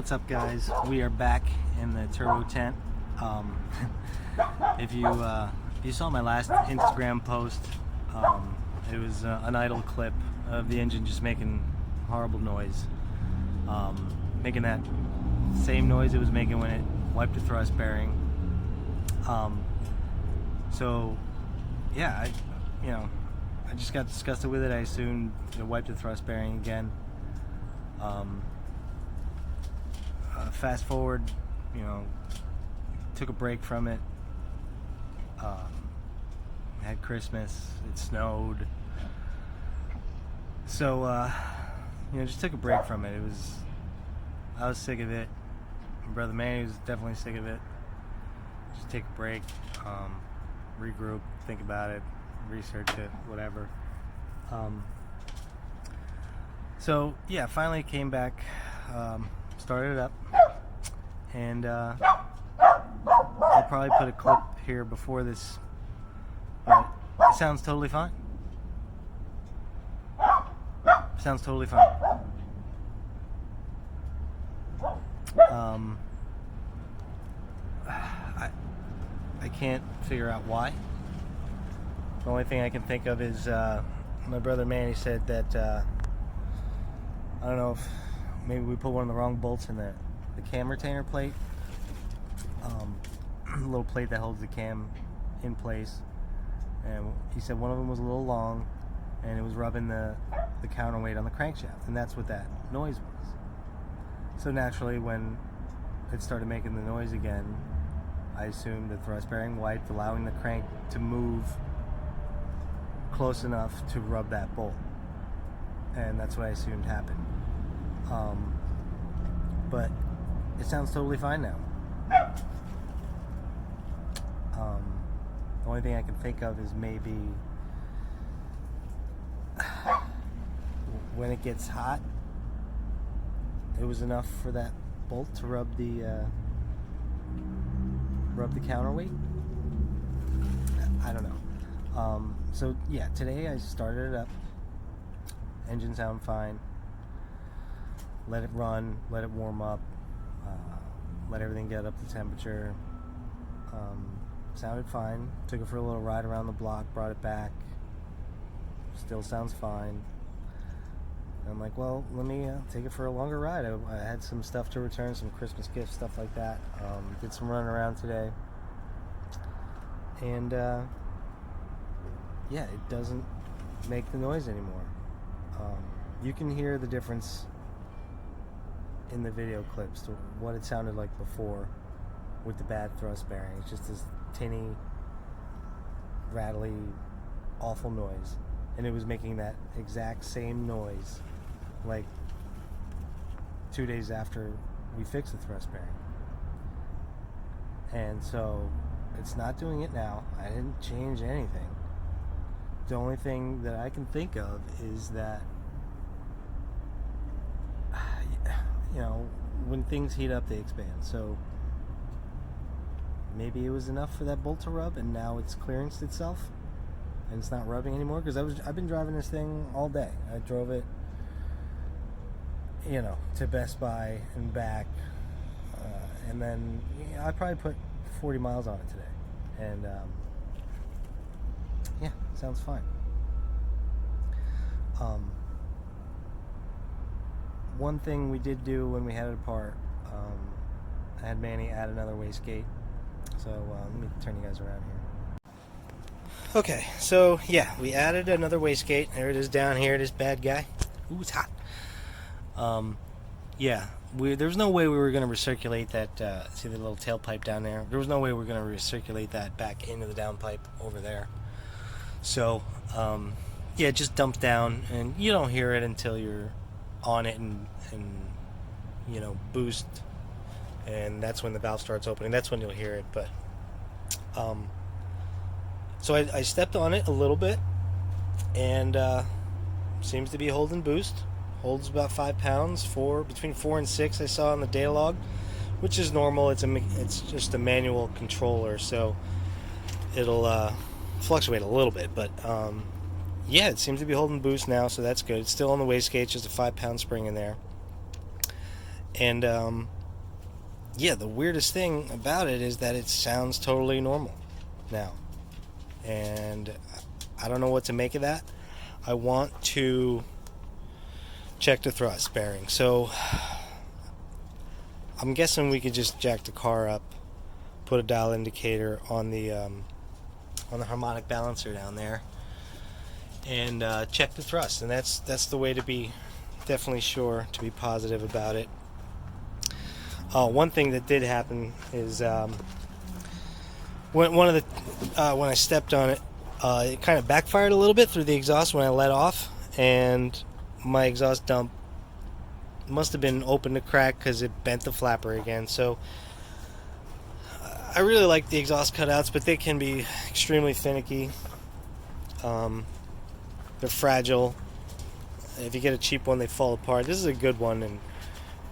What's up, guys? We are back in the turbo tent. If you saw my last Instagram post, it was an idle clip of the engine just making horrible noise, making that same noise it was making when it wiped the thrust bearing. So yeah, I just got disgusted with it. I assumed it wiped the thrust bearing again. Fast forward, took a break from it. Had Christmas, it snowed, so just took a break from it. I was sick of it. My brother Manny was definitely sick of it. Just take a break, regroup, think about it, research it, whatever. So yeah, finally came back, started it up, and I'll probably put a clip here before this, but it sounds totally fine. Sounds totally fine. I can't figure out why. The only thing I can think of is my brother Manny said that I don't know if maybe we put one of the wrong bolts in the cam retainer plate. The little plate that holds the cam in place, and he said one of them was a little long and it was rubbing the counterweight on the crankshaft, and that's what that noise was. So naturally, when it started making the noise again, I assumed the thrust bearing wiped, allowing the crank to move close enough to rub that bolt, and that's what I assumed happened. But it sounds totally fine now. The only thing I can think of is maybe when it gets hot, it was enough for that bolt to rub the counterweight. I don't know. So yeah, today I started it up. Engine sound fine. Let it run, let it warm up, let everything get up to temperature. Sounded fine. Took it for a little ride around the block, brought it back. Still sounds fine. And I'm like, well, let me take it for a longer ride. I had some stuff to return, some Christmas gifts, stuff like that. Did some running around today. And yeah, it doesn't make the noise anymore. You can hear the difference in the video clips to what it sounded like before with the bad thrust bearing. It's just this tinny, rattly, awful noise, and it was making that exact same noise like 2 days after we fixed the thrust bearing. And so it's not doing it now. I didn't change anything. The only thing that I can think of is that when things heat up, they expand. So maybe it was enough for that bolt to rub, and now it's clearanced itself, and it's not rubbing anymore. Because I've been driving this thing all day. I drove it, to Best Buy and back, and then I probably put 40 miles on it today, and yeah, sounds fine. One thing we did do when we had it apart, I had Manny add another wastegate. So let me turn you guys around here. Okay, so yeah, we added another wastegate. There it is down here, this bad guy. Ooh, it's hot. Yeah, there was no way we were going to recirculate that, see the little tailpipe down there? There was no way we were going to recirculate that back into the downpipe over there. So, yeah, it just dumps down, and you don't hear it until you're on it and boost, and that's when the valve starts opening. That's when you'll hear it. But so I stepped on it a little bit, and seems to be holding boost. Holds about 5 pounds, between 4 and 6 I saw on the data log, which is normal. It's just a manual controller, so it'll fluctuate a little bit, but yeah, it seems to be holding boost now, so that's good. It's still on the wastegate, just a 5-pound spring in there. And yeah, the weirdest thing about it is that it sounds totally normal now. And I don't know what to make of that. I want to check the thrust bearing. So I'm guessing we could just jack the car up, put a dial indicator on the harmonic balancer down there, and check the thrust. And that's the way to be definitely sure, to be positive about it. One thing that did happen is when I stepped on it, it kind of backfired a little bit through the exhaust when I let off, and my exhaust dump must have been open to crack because it bent the flapper again. So I really like the exhaust cutouts, but they can be extremely finicky. They're fragile. If you get a cheap one, they fall apart. This is a good one,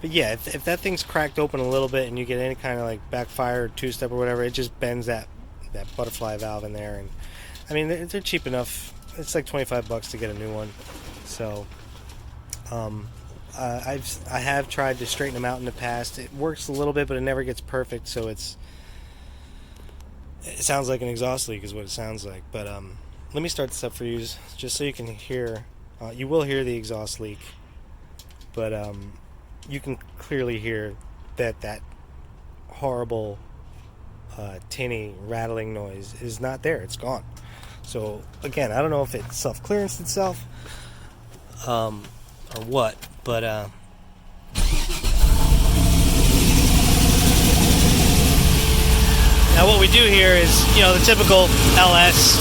but yeah, if that thing's cracked open a little bit and you get any kind of like backfire or two-step or whatever, it just bends that butterfly valve in there. And I mean, they're cheap enough. It's like $25 to get a new one. So I have tried to straighten them out in the past. It works a little bit, but it never gets perfect. So it sounds like an exhaust leak is what it sounds like. But let me start this up for you, just so you can hear. You will hear the exhaust leak, but you can clearly hear that horrible tinny rattling noise is not there. It's gone. So again, I don't know if it self-clearanced itself or what, but now what we do here is, the typical LS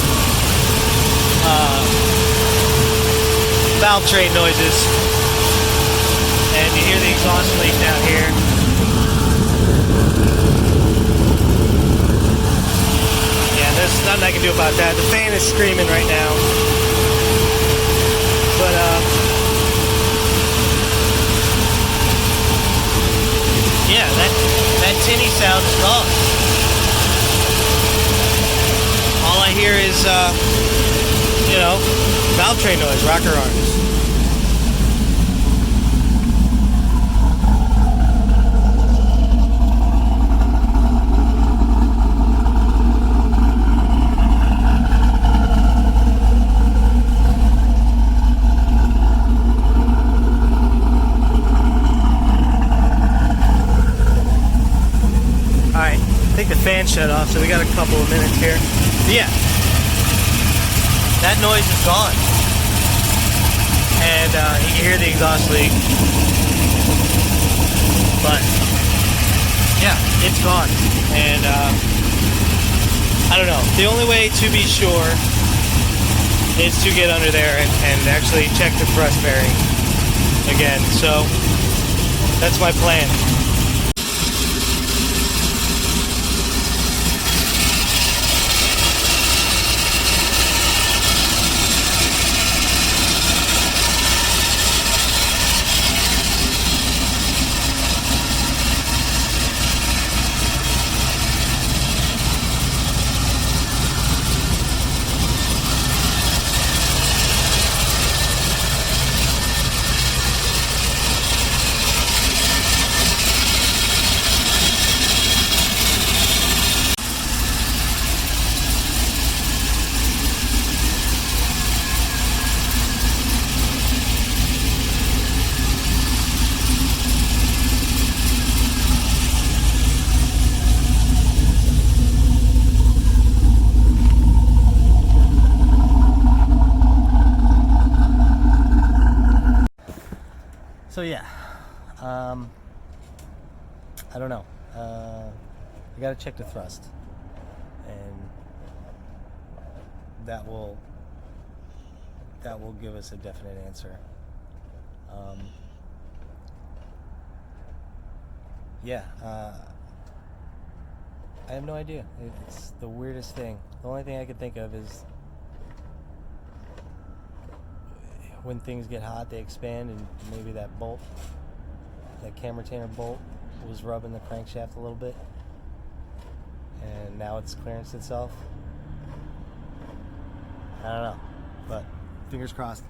valve train noises, and you hear the exhaust leak down here. Yeah, there's nothing I can do about that. The fan is screaming right now, but yeah, that tinny sound is gone. All I hear is valve train noise, rocker arms. Alright, I think the fan shut off, so we got a couple of minutes here. But yeah, that noise is gone. And you can hear the exhaust leak. But yeah, it's gone. And I don't know. The only way to be sure is to get under there and actually check the thrust bearing again. So that's my plan. So yeah, I don't know. I gotta check the thrust, and that will give us a definite answer. Yeah, I have no idea. It's the weirdest thing. The only thing I can think of is when things get hot, they expand, and maybe that bolt, that cam retainer bolt, was rubbing the crankshaft a little bit, and now it's clearanced itself. I don't know, but fingers crossed.